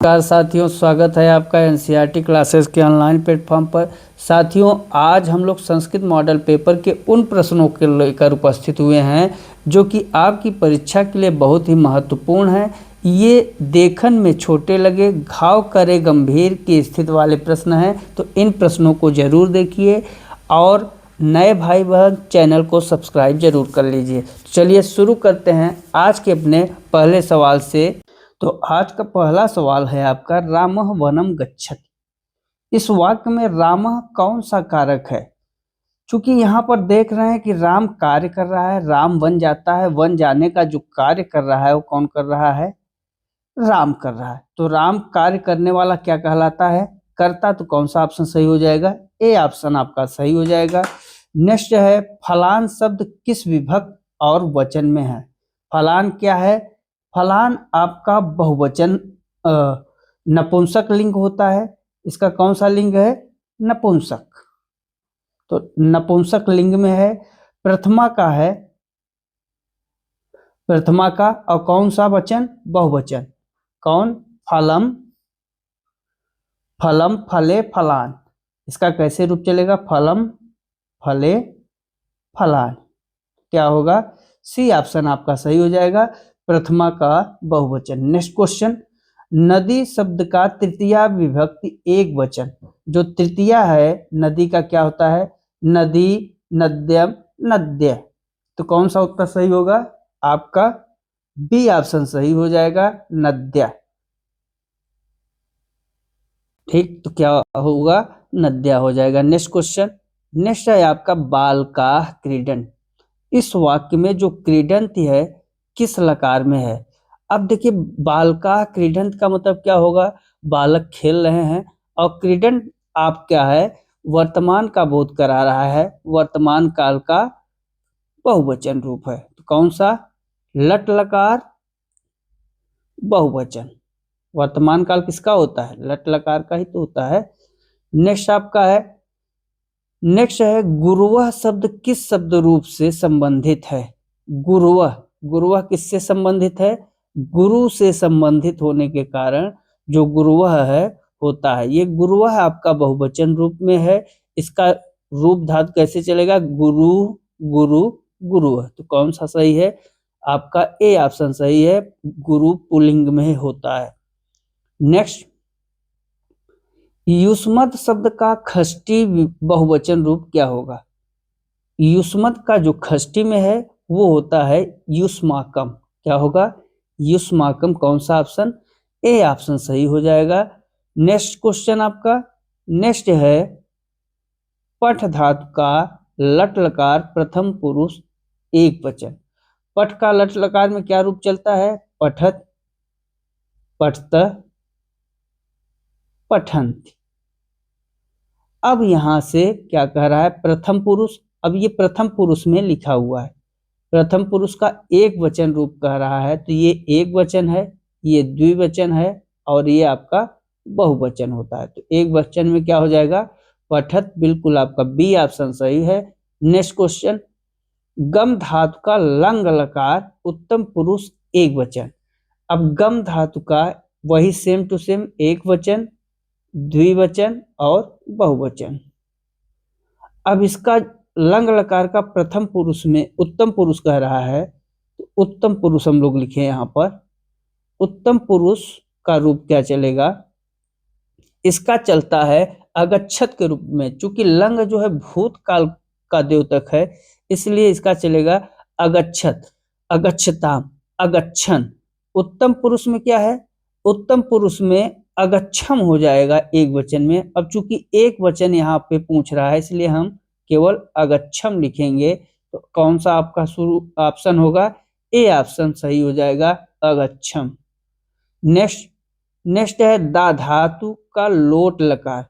नमस्कार साथियों, स्वागत है आपका एनसीईआरटी क्लासेस के ऑनलाइन प्लेटफॉर्म पर। साथियों, आज हम लोग संस्कृत मॉडल पेपर के उन प्रश्नों को लेकर उपस्थित हुए हैं जो कि आपकी परीक्षा के लिए बहुत ही महत्वपूर्ण है। ये देखन में छोटे लगे घाव करे गंभीर की स्थिति वाले प्रश्न हैं, तो इन प्रश्नों को जरूर देखिए और नए भाई बहन चैनल को सब्सक्राइब जरूर कर लीजिए। चलिए शुरू करते हैं आज के अपने पहले सवाल से। तो आज का पहला सवाल है आपका, रामः वनम गच्छति। इस वाक्य में रामः कौन सा कारक है? चूंकि यहाँ पर देख रहे हैं कि राम कार्य कर रहा है, राम वन जाता है, वन जाने का जो कार्य कर रहा है वो कौन कर रहा है? राम कर रहा है। तो राम कार्य करने वाला क्या कहलाता है? कर्ता। तो कौन सा ऑप्शन सही हो जाएगा? ए ऑप्शन आपका सही हो जाएगा। नेक्स्ट है, फलान शब्द किस विभक्त और वचन में है? फलान क्या है? फलान आपका बहुवचन नपुंसक लिंग होता है। इसका कौन सा लिंग है? नपुंसक। तो नपुंसक लिंग में है। प्रथमा का है, प्रथमा का, और कौन सा वचन? बहुवचन। कौन? फलम, फलम फले फलान। इसका कैसे रूप चलेगा? फलम फले फलान। क्या होगा? सी ऑप्शन आपका सही हो जाएगा, प्रथमा का बहुवचन। नेक्स्ट क्वेश्चन, नदी शब्द का तृतीया विभक्ति एक वचन। जो तृतीया है नदी का क्या होता है? नदी, नद्यम, नद्य। तो कौन सा उत्तर सही होगा? आपका बी ऑप्शन सही हो जाएगा, नद्या। ठीक, तो क्या होगा? नद्या हो जाएगा। नेक्स्ट क्वेश्चन, नेक्स्ट है आपका बालकाः क्रीडन। इस वाक्य में जो क्रीडंत है किस लकार में है? अब देखिए, बालकाः क्रीडंत का मतलब क्या होगा? बालक खेल रहे हैं, और क्रीडंत आप क्या है? वर्तमान का बोध करा रहा है, वर्तमान काल का बहुवचन रूप है। तो कौन सा? लट लकार बहुवचन। वर्तमान काल किसका होता है? लट लकार का ही तो होता है। नेक्स्ट आपका है, नेक्स्ट है, गुरुवह शब्द किस शब्द रूप से संबंधित है? गुरुवह, गुरुवह किससे संबंधित है? गुरु से संबंधित होने के कारण जो गुरुवह है होता है। ये गुरुवह आपका बहुवचन रूप में है। इसका रूप धातु कैसे चलेगा? गुरु, गुरु, गुरुवह। तो कौन सा सही है? आपका ए ऑप्शन सही है, गुरु पुल्लिंग में होता है। नेक्स्ट, युष्मत् शब्द का षष्ठी बहुवचन रूप क्या होगा? युष्मत् का जो षष्ठी में है वो होता है युष्माकम। क्या होगा? युष्माकम। कौन सा ऑप्शन? ए ऑप्शन सही हो जाएगा। नेक्स्ट क्वेश्चन आपका, नेक्स्ट है, पठ धातु का लट लकार प्रथम पुरुष एक वचन। पठ का लट लकार में क्या रूप चलता है? पठत, पठत, पठंत। अब यहां से क्या कह रहा है? प्रथम पुरुष। अब ये प्रथम पुरुष में लिखा हुआ है, प्रथम पुरुष का एक वचन रूप कह रहा है, तो ये एक वचन है, ये द्विवचन है, और ये आपका बहुवचन होता है। तो एक वचन में क्या हो जाएगा? पठत। बिल्कुल आपका बी ऑप्शन सही है। नेक्स्ट क्वेश्चन, गम धातु का लंग लकार उत्तम पुरुष एक वचन। अब गम धातु का वही सेम टू सेम एक वचन, द्विवचन और बहुवचन। अब इसका लंग लकार का प्रथम पुरुष में उत्तम पुरुष कह रहा है, तो उत्तम पुरुष हम लोग लिखे यहाँ पर। उत्तम पुरुष का रूप क्या चलेगा? इसका चलता है अगच्छत के रूप में। चूंकि लंग जो है भूतकाल का द्योतक है, इसलिए इसका चलेगा अगच्छत, अगच्छताम, अगच्छन। उत्तम पुरुष में क्या है? उत्तम पुरुष में अगच्छम हो जाएगा एक वचन में। अब चूंकि एक वचन यहाँ पे पूछ रहा है, इसलिए हम केवल अगच्छम लिखेंगे। तो कौन सा आपका शुरू ऑप्शन होगा? ए ऑप्शन सही हो जाएगा, अगच्छम। नेक्स्ट है, दा धातु का लोट लकार।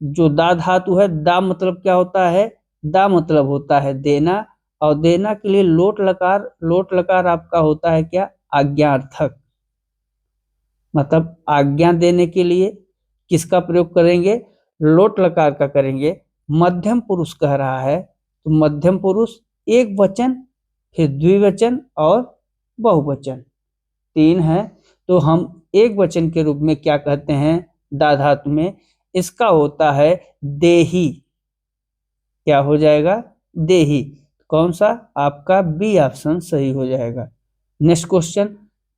जो दा धातु है, दा मतलब क्या होता है? दा मतलब होता है देना, और देना के लिए लोट लकार, लोट लकार आपका होता है क्या? आज्ञार्थक। मतलब आज्ञा देने के लिए किसका प्रयोग करेंगे? लोट लकार का करेंगे। मध्यम पुरुष कह रहा है, तो मध्यम पुरुष एक वचन, फिर द्विवचन और बहुवचन, तीन है। तो हम एक वचन के रूप में क्या कहते हैं दा धातु में, इसका होता है देही। क्या हो जाएगा? देही। कौन सा? आपका बी ऑप्शन सही हो जाएगा। नेक्स्ट क्वेश्चन,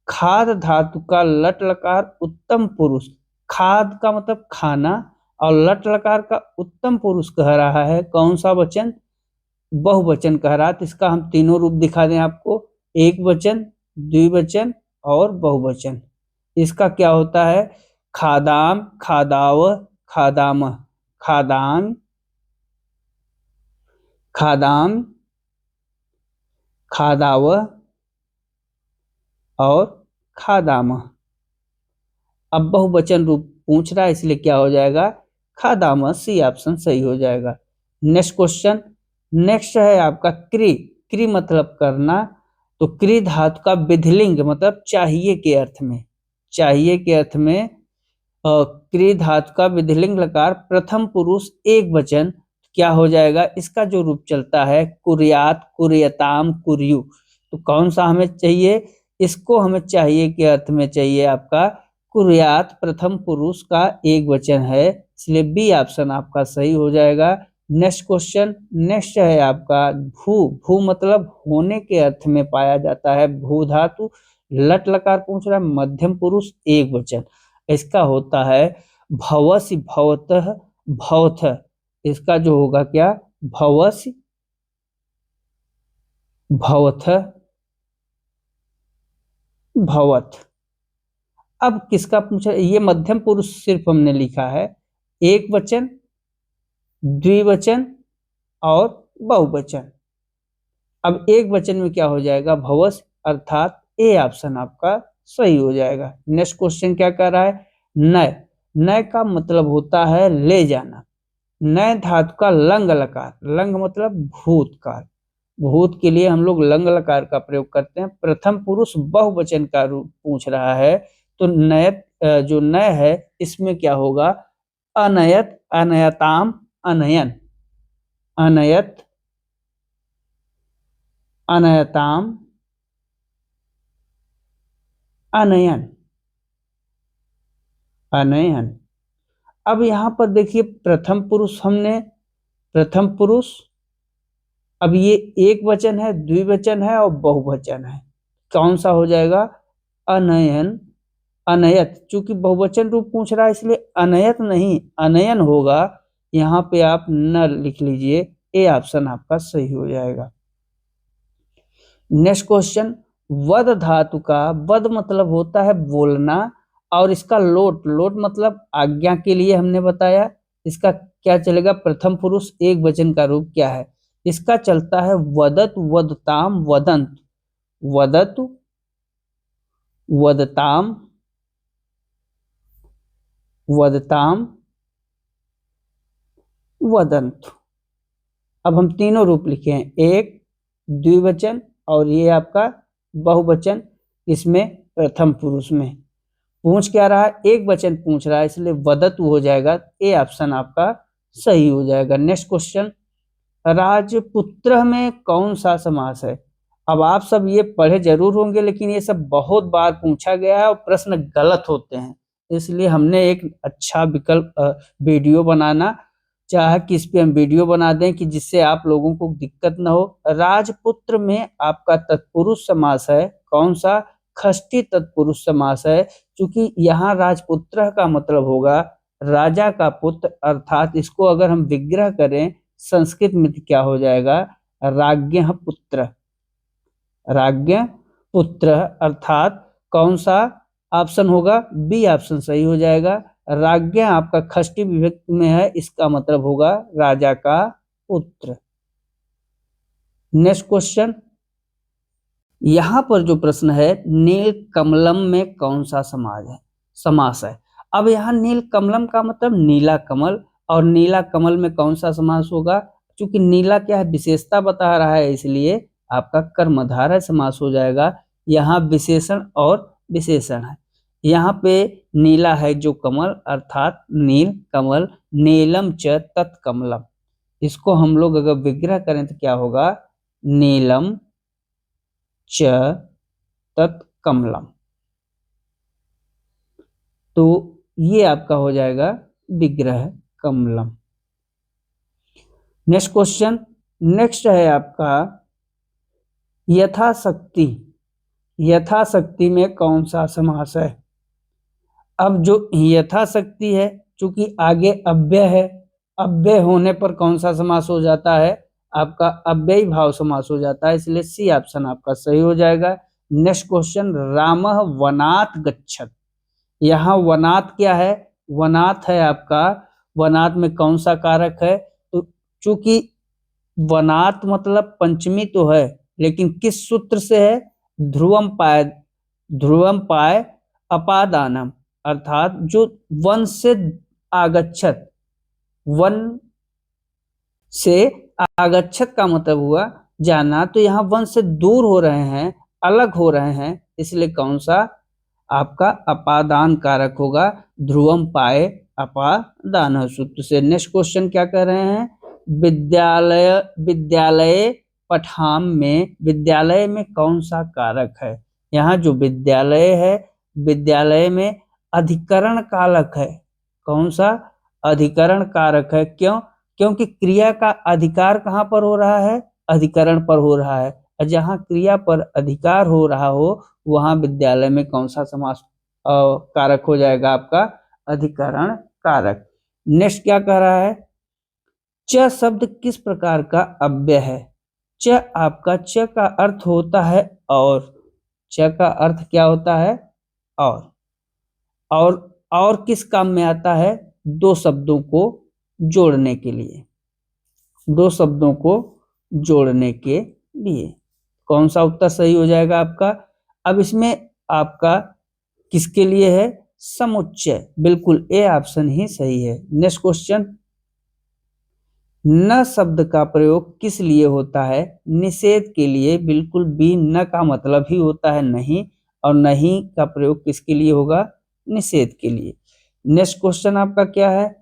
खाद धातु का लट लकार उत्तम पुरुष। खाद का मतलब खाना और लट लकार का उत्तम पुरुष कह रहा है, कौन सा वचन? बहुवचन कह रहा है। तो इसका हम तीनों रूप दिखा दें आपको, एक वचन, द्विवचन और बहुवचन। इसका क्या होता है? खादाम, खादाव, खादाम, खादाम, खादाम, खादाव और खादाम। अब बहुवचन रूप पूछ रहा है, इसलिए क्या हो जाएगा? खादाम। सी ऑप्शन सही हो जाएगा। नेक्स्ट क्वेश्चन, नेक्स्ट है आपका क्री। क्री मतलब करना। तो क्री धातु का विधिलिंग मतलब चाहिए के अर्थ में, चाहिए के अर्थ में क्री धातु का विधिलिंग लकार प्रथम पुरुष एक वचन, क्या हो जाएगा? इसका जो रूप चलता है कुर्यात, कुर्यताम, कुर्यु। तो कौन सा हमें चाहिए? इसको हमें चाहिए के अर्थ में चाहिए आपका कुर्यात, प्रथम पुरुष का एक वचन है, इसलिए बी ऑप्शन आपका सही हो जाएगा। नेक्स्ट क्वेश्चन, नेक्स्ट है आपका भू। भू मतलब होने के अर्थ में पाया जाता है, भू धातु। लट लकार पूछ रहा है, मध्यम पुरुष एक वचन, इसका होता है भवसि, भवतः, भवथ। इसका जो होगा क्या? भवसि, भवथ, भवथ। अब किसका पूछा? ये मध्यम पुरुष सिर्फ हमने लिखा है, एक वचन, द्विवचन और बहुवचन। अब एक वचन में क्या हो जाएगा? भवस, अर्थात ए ऑप्शन आपका सही हो जाएगा। नेक्स्ट क्वेश्चन क्या कह रहा है? नय। नय का मतलब होता है ले जाना। नय धातु का लंग लकार, लंग मतलब भूतकाल, भूत के लिए हम लोग लंग लकार का प्रयोग करते हैं। प्रथम पुरुष बहुवचन का रूप पूछ रहा है, तो नयत जो नय है इसमें क्या होगा? अनयत, अनयताम, अनयन, अनयत, अनयताम, अनयन, अनयन। अब यहां पर देखिए प्रथम पुरुष हमने, प्रथम पुरुष, अब ये एक वचन है, द्विवचन है और बहुवचन है, कौन सा हो जाएगा? अनयन, अनयत। चूंकि बहुवचन रूप पूछ रहा है इसलिए अनयत नहीं अनयन होगा। यहाँ पे आप न लिख लीजिए, ए ऑप्शन आपका सही हो जाएगा। नेक्स्ट क्वेश्चन, वद धातु का, वद मतलब होता है बोलना, और इसका लोट, लोट मतलब आज्ञा के लिए हमने बताया। इसका क्या चलेगा? प्रथम पुरुष एक वचन का रूप क्या है? इसका चलता है वदत, वदताम, वदंत, वदत, वदताम, वदताम, वदंत। अब हम तीनों रूप लिखे हैं, एक, द्विवचन और ये आपका बहुवचन, इसमें प्रथम पुरुष में पूछ क्या रहा है? एक वचन पूछ रहा है, इसलिए वदत हो जाएगा, ए ऑप्शन आपका सही हो जाएगा। नेक्स्ट क्वेश्चन, राजपुत्र में कौन सा समास है? अब आप सब ये पढ़े जरूर होंगे, लेकिन ये सब बहुत बार पूछा गया है और प्रश्न गलत होते हैं, इसलिए हमने एक अच्छा विकल्प वीडियो बनाना चाहे कि इस पे हम वीडियो बना दें कि जिससे आप लोगों को दिक्कत ना हो। राजपुत्र में आपका तत्पुरुष समास है, कौन सा? षष्ठी तत्पुरुष समास है। क्योंकि यहाँ राजपुत्र का मतलब होगा राजा का पुत्र, अर्थात इसको अगर हम विग्रह करें संस्कृत में क्या हो जाएगा? राज्ञ पुत्र, राज्ञ पुत्र, अर्थात कौन सा ऑप्शन होगा? बी ऑप्शन सही हो जाएगा। राज्ञ आपका षष्ठी विभक्ति में है, इसका मतलब होगा राजा का पुत्र। नेक्स्ट क्वेश्चन, यहां पर जो प्रश्न है, नील कमलम में कौन सा समास है? अब यहाँ नील कमलम का मतलब नीला कमल, और नीला कमल में कौन सा समास होगा? क्योंकि नीला क्या है? विशेषता बता रहा है, इसलिए आपका कर्मधारय समास हो जाएगा। यहाँ विशेषण और विशेषण है, यहाँ पे नीला है जो कमल, अर्थात नील कमल, नीलम च तत्कमलम। इसको हम लोग अगर विग्रह करें तो क्या होगा? नीलम च तत्कमलम। तो ये आपका हो जाएगा विग्रह कमलम। नेक्स्ट क्वेश्चन, नेक्स्ट है आपका यथाशक्ति। यथाशक्ति में कौन सा समास है? अब जो यथाशक्ति है, चूंकि आगे अव्यय है, अव्यय होने पर कौन सा समास हो जाता है? आपका अव्ययी भाव समास हो जाता है, इसलिए सी ऑप्शन आपका सही हो जाएगा। नेक्स्ट क्वेश्चन, रामः वनात् गच्छत्। यहाँ वनात् क्या है? वनात् है आपका, वनात् में कौन सा कारक है? तो चूंकि वनात् मतलब पंचमी तो है, लेकिन किस सूत्र से है? ध्रुवम पाय, ध्रुवम पाय अपादानम, अर्थात जो वन से आगच्छत, वन से आगच्छत का मतलब हुआ जाना, तो यहाँ वन से दूर हो रहे हैं, अलग हो रहे हैं, इसलिए कौन सा आपका अपादान कारक होगा? ध्रुवम पाए अपादान सूत्र से। नेक्स्ट क्वेश्चन क्या कह रहे हैं? विद्यालय, विद्यालय पठाम में, विद्यालय में कौन सा कारक है? यहाँ जो विद्यालय है, विद्यालय में अधिकरण कारक है। कौन सा? अधिकरण कारक है। क्यों? क्योंकि क्रिया का अधिकार कहाँ पर हो रहा है? अधिकरण पर हो रहा है। जहाँ क्रिया पर अधिकार हो रहा हो, वहां विद्यालय में कौन सा समास कारक हो जाएगा? आपका अधिकरण कारक। नेक्स्ट क्या कह रहा है? च शब्द किस प्रकार का अव्यय है? च आपका, च का अर्थ होता है और, च का अर्थ क्या होता है? और किस काम में आता है? दो शब्दों को जोड़ने के लिए, दो शब्दों को जोड़ने के लिए। कौन सा उत्तर सही हो जाएगा आपका? अब इसमें आपका किसके लिए है? समुच्चय, बिल्कुल ए ऑप्शन ही सही है। नेक्स्ट क्वेश्चन, न शब्द का प्रयोग किस लिए होता है? निषेध के लिए, बिल्कुल बी। न का मतलब ही होता है नहीं, और नहीं का प्रयोग किसके लिए होगा? निषेध के लिए। नेक्स्ट क्वेश्चन आपका क्या है?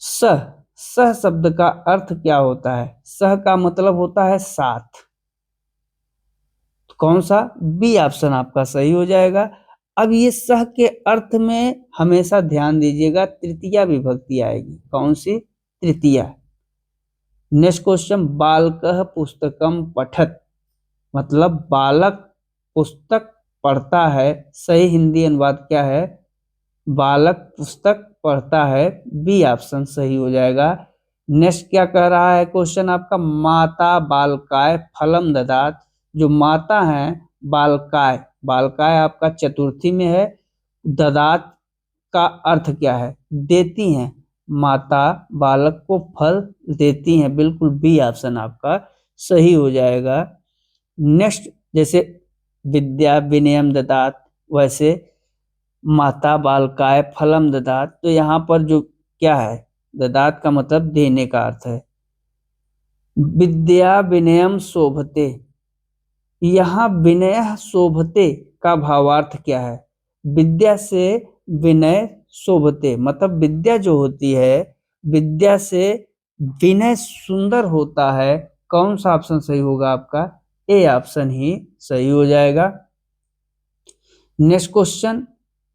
सह, सह शब्द का अर्थ क्या होता है? सह का मतलब होता है साथ। कौन सा? बी ऑप्शन आपका सही हो जाएगा। अब ये सह के अर्थ में हमेशा ध्यान दीजिएगा, तृतीया विभक्ति आएगी। कौन सी? तृतीया। नेक्स्ट क्वेश्चन, बालकः पुस्तकम पठत, मतलब बालक पुस्तक पढ़ता है। सही हिंदी अनुवाद क्या है? बालक पुस्तक पढ़ता है। बी ऑप्शन सही हो जाएगा। नेक्स्ट क्या कह रहा है क्वेश्चन आपका? माता बालकाय फलम ददात। जो माता है बालकाय, बालकाय आपका चतुर्थी में है। ददात का अर्थ क्या है? देती हैं। माता बालक को फल देती हैं, बिल्कुल बी ऑप्शन आपका सही हो जाएगा। नेक्स्ट, जैसे विद्या विनयम ददात, वैसे माता बालकाय फलम ददात, तो यहाँ पर जो क्या है? ददात का मतलब देने का अर्थ है। विद्या विनयम शोभते, यहाँ विनय शोभते का भावार्थ क्या है? विद्या से विनय शोभते, मतलब विद्या जो होती है, विद्या से विनय सुंदर होता है। कौन सा ऑप्शन सही होगा आपका? ए ऑप्शन ही सही हो जाएगा। नेक्स्ट क्वेश्चन,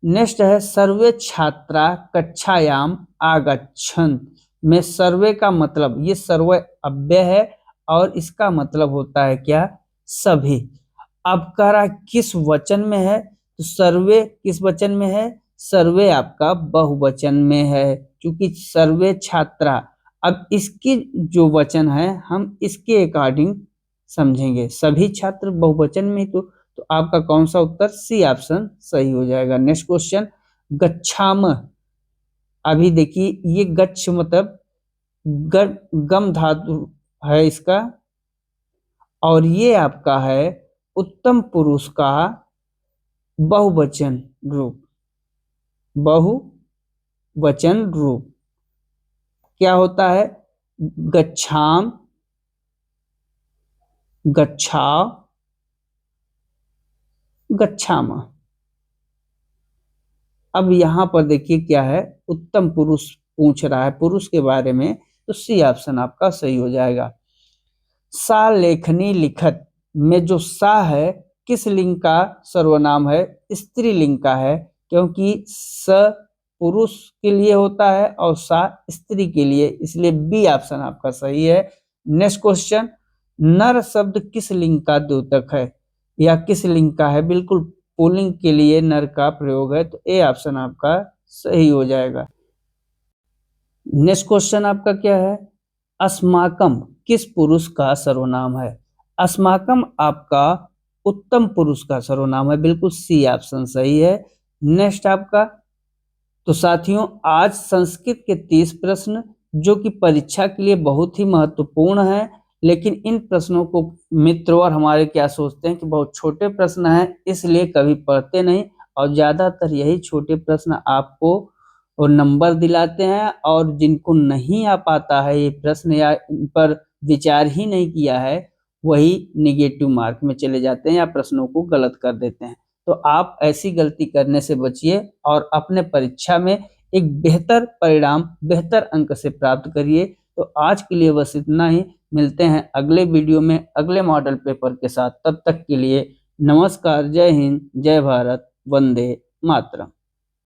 नेक्स्ट है सर्वे छात्रा कक्षायाम आगच्छन्त में सर्वे का मतलब, ये सर्वे अव्यय है और इसका मतलब होता है क्या? सभी। अब कह रहा है किस वचन में है? तो सर्वे किस वचन में है? सर्वे आपका बहुवचन में है, क्योंकि सर्वे छात्रा। अब इसकी जो वचन है हम इसके अकॉर्डिंग समझेंगे। सभी छात्र बहुवचन में, तो आपका कौन सा उत्तर? सी ऑप्शन सही हो जाएगा। नेक्स्ट क्वेश्चन, गच्छामः। अभी देखिए ये गच्छ मतलब गम धातु है इसका, और ये आपका है उत्तम पुरुष का बहुवचन रूप। बहुवचन रूप क्या होता है? गच्छाम, गच्छाओ, गच्छामः। अब यहाँ पर देखिए क्या है? उत्तम पुरुष पूछ रहा है, पुरुष के बारे में, तो सी ऑप्शन आपका सही हो जाएगा। सा लेखनी लिखत में जो सा है किस लिंग का सर्वनाम है? स्त्रीलिंग का है। क्योंकि स पुरुष के लिए होता है और सा स्त्री के लिए, इसलिए बी ऑप्शन आपका सही है। नेक्स्ट क्वेश्चन, नर शब्द किस लिंग का द्योतक है या किस लिंग का है? बिल्कुल पुल्लिंग के लिए नर का प्रयोग है, तो ए ऑप्शन आपका सही हो जाएगा। नेक्स्ट क्वेश्चन आपका क्या है? अस्माकम किस पुरुष का सर्वनाम है? अस्माकम आपका उत्तम पुरुष का सर्वनाम है, बिल्कुल सी ऑप्शन सही है। नेक्स्ट आपका, तो साथियों आज संस्कृत के 30 प्रश्न जो कि परीक्षा के लिए बहुत ही महत्वपूर्ण है, लेकिन इन प्रश्नों को मित्र और हमारे क्या सोचते हैं कि बहुत छोटे प्रश्न हैं, इसलिए कभी पढ़ते नहीं, और ज्यादातर यही छोटे प्रश्न आपको और नंबर दिलाते हैं, और जिनको नहीं आ पाता है ये प्रश्न या इन पर विचार ही नहीं किया है, वही निगेटिव मार्क में चले जाते हैं या प्रश्नों को गलत कर देते हैं। तो आप ऐसी गलती करने से बचिए और अपने परीक्षा में एक बेहतर परिणाम, बेहतर अंक से प्राप्त करिए। तो आज के लिए बस इतना ही, मिलते हैं अगले वीडियो में अगले मॉडल पेपर के साथ। तब तक के लिए नमस्कार, जय हिंद, जय भारत, वंदे मातरम।